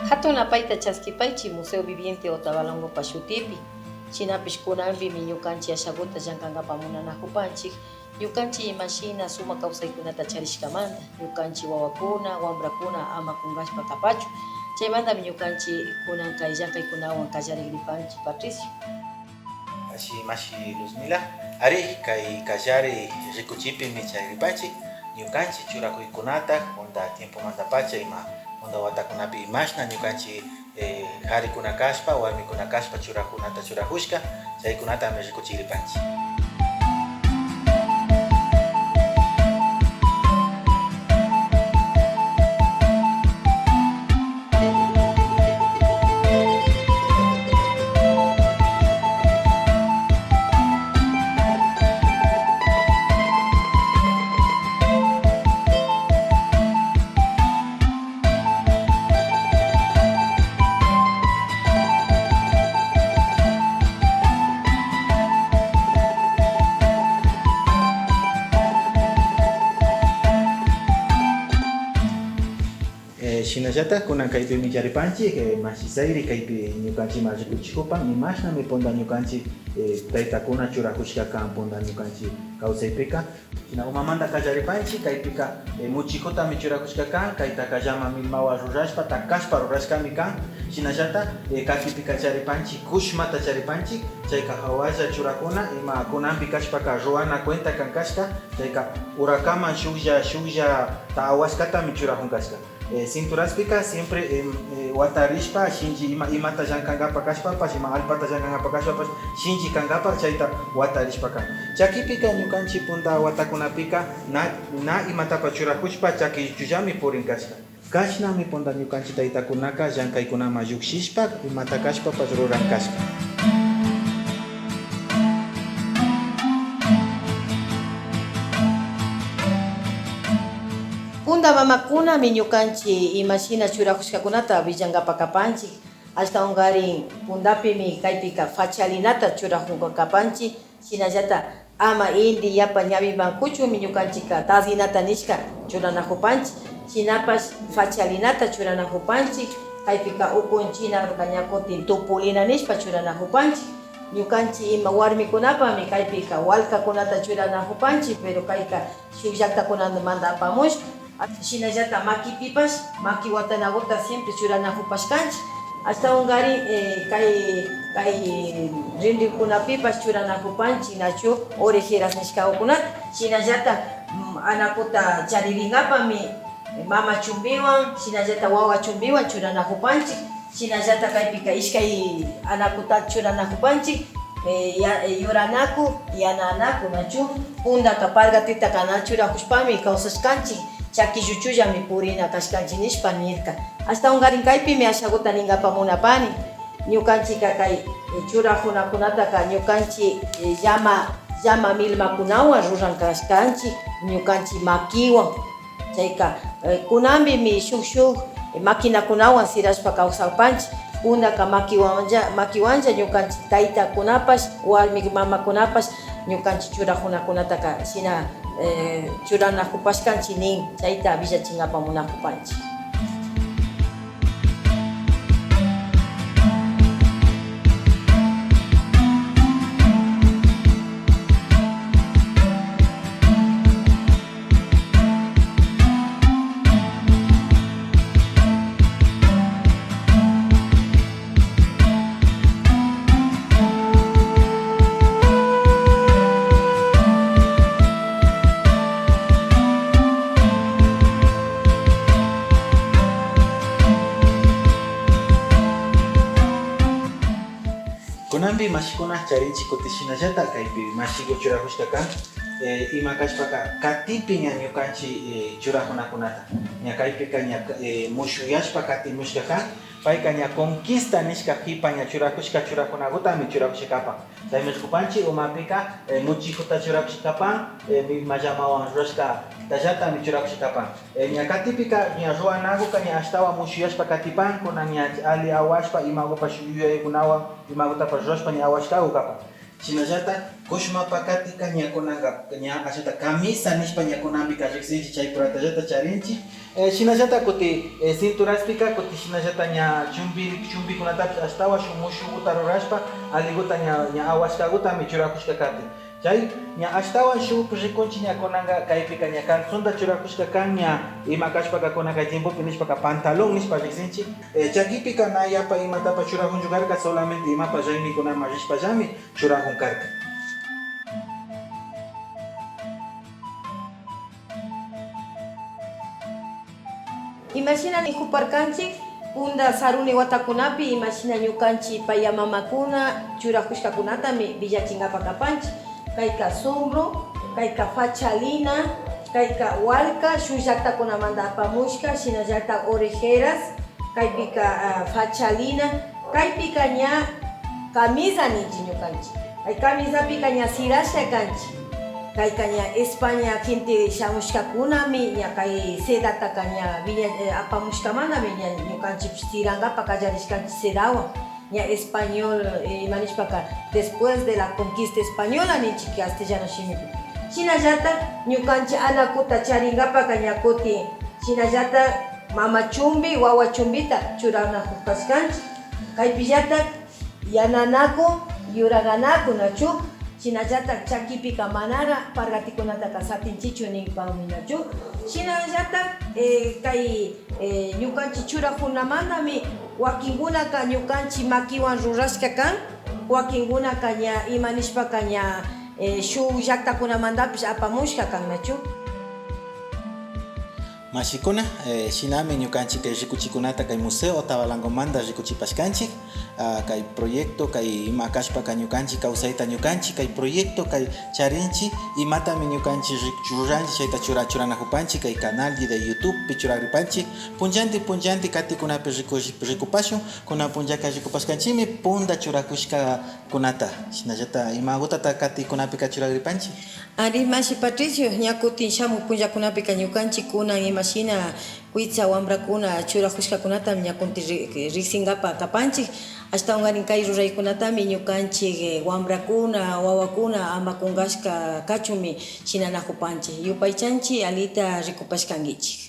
Hatun apayta chaskipaychi Museo Viviente Otavalongo Pashutipi. Chinapish kunanpi ñukanchik ashaguta llankankapa munanakupanchik. Ñukanchik imashina suma kawsaykunata charishkamanta. Ñukanchik wawakuna, wambrakuna ama kungashpa kapachu. Chaymantami ñukanchik kunan kay llankaykunawan kallarikripanchik Patricio. Ashi mashi Luzmila, ari kay kallari rikuchipimi chayripanchik. Ñukanchik churakuykunata onda tiempo manta pacha ima onda watakunapi imashna ñukanchik harikuna kashpa warmikuna kashpa churakunata churakushka chaykunata rikuchiripanchik. Shinallata kunan kaypi millaripanchik masisayri kaypi ñukanchik marikuchikupan imashna mi ponda ñukanchik taytakuna churakushkakan ponda ñukanchik kawsaypika shina umamanta kallaripanchik kaypika muchikutami churakushkakan kayta kallama milmawa rurashpa takashpa rurashkami kan shinallata kakipi kacharipanchik kushmata charipanchik chayka hawalla churakuna ima kunanpi kashpaka ruana cuenta kan kashka chayka urakaman shuklla ta'awashkatami churajun kashka. Cinturaspika siempre watarishpa shinji imata llankangapa kashpapas ima alpata llankangapa kashpapas shinji kangapa chayta watarishpa kan. Chakipika ñukanchik punta watakunapika na imatapa churakushpa chakichullami purin kashka. Kashnami punta ñukanchik taytakunaka llankaykunama llukshishpa imata kashpapas ruran kashka. Punda mamakuna ñukanchik imashina churakushkakunata villankapa kapanchik hasta ungarin pundapimi kaypika fachalinata churajunka kapanchik shinallata ama inti yapa ñawimankuchumi ñukanchika tazinata nishka churanakupanchik shinapash fachalinata churanakupanchik kaypika ukunchina kañakutin tupulina nishpa churanakupanchik ñukanchik ima warmikunapami kaypika walkakunata churanakupanchik pero kayka shuk llaktakunamanta apamushka shinallata makipipash maki watanakuta siempre churanakupashkanchik hasta ungarin kay rinrikunapipash churanakupanchik nachu orejeras nishkakunata shinallata anakuta chariringapami mama chumbiwan shinallata wawa chumbiwan churanakupanchik shinallata kaypika ishkay anakuta churanakupanchik yuranaku yananaku nachu pundaka pargatita kana churakushpami kawsashkanchik chakilluchullami purina kashkanchik nishpa nirka hasta ungarin kaypimi ashaguta ninkapa munapani ñukanchika kay churakunakunataka ñukanchik llama milmakunawan ruran kashkanchik ñukanchik makiwan chayka kunanpimi shuk makinakunawan sirashpa kawsarpanchik pundaka makiwanja ñukanchik taytakunapash warmi mamakunapash ñukanchik churakunakunataka shina churanakupashkanchik nin chayta villachinkapa munakupanchik. Kunanpi mashikuna charinchik kuti shinallata kaypi mashiko churakushkakan ima kashpaka katipi ña ñukanchik churakunakunata ña kaypika ña mushuyashpa katimushkakan payka ña conquista nishka hipa ña churakushka churakunakutami churakushkapan chaymirkupanchik umapika muchikuta churakushkapan millmallamawan rurashka tallatami churakushkapan ña katipika ña ruanakuka ña ashtawan mushuyashpa katipan kunan ña ali awashpa imakupash yuyaykunawan imakutapash rurashpa ña awashkaku kapan shinallata kushmapa katika ña kunanka ña ashata camisa nishpa ña kunanpika riqsinchik chaypuratallata charinchik Shinallata kuti cinturaspika kuti shinallata nya chumbi kunatapish ashtawa mushuguta rurashpa aliguta nya awashkaguta churakushka kati. Chay nya ashtawan shuk rikunchi nya konanga kaypika nya calzonta churakushka kan nya imakashpaka konanga tiempopi nishpaka pantalón nishpa riqsinchi chakipika na yapa imatapa churajunchu karka solamente imapa raymikunama rishpallami churajun karka. Imagina ni huparkanchik unda saruni watakunapi imagina ñukanchik paya mamakuna churakushkakunatami villachinkapa kapanchik kayka sombro, kayka fachalina, kayka walka shuk llaktakunamanta apamushka shinallatak orejeras, kaypika fachalina, kaypika ña camisa ninchik ñukanchik. Kay camisapika ña sirashka kanchik. Kayka ña España gente shamushkakunami ña kay sedataka ña apamushkamantami ña ñukanchik sirankapa kallarishkanchik sedawan. ña español manishpaka después de la conquista española ninchik castellano shimipi. Shinallatak ñukanchik anakuta charinkapaka ña kuti shinallatak mama chumbi, wawa chumbita churanakupashkanchik. Kaypillatak yananaku, yuraganaku nachu. Shinallatak chakipika manara pargatikunataka satinchichu ninpawmi nachu. Shinallatak kay ñukanchik churajunamantami wakinkunaka ñukanchik makiwan rurashka kan, wakinkunaka ña imanishpaka ña shuk llaktakunamantapish apamushka kan nachu. Mashikuna, shinami ñukanchik kay rikuchikunata kay museo Otavalangomanta rikuchipashkanchik kay proyecto kay ima kashpaka ñukanchik kawsayta ñukanchik kay proyecto kay charinchik imatami ñukanchik ruranchik chayta churanakupanchik kay canal de YouTube pi churaripanchik punllanti katikunapi rikupashun kuna punllaka rikupashkanchikmi punda churakushka kunata shinallata imagutata katikunapi churaripanchik. Ari Mashi Patricio ña kutin shamu punllakunapika ñukanchik kunan imashina huitza wambrakuna churakushkakunatami ña kuntin riksinkapa kapanchik ashtawan kay ruraykunatami ñukanchik wambrakuna wawakuna ama kunkashka kachumi shinanakupanchik yupaychanchik alita rikupashkankichik.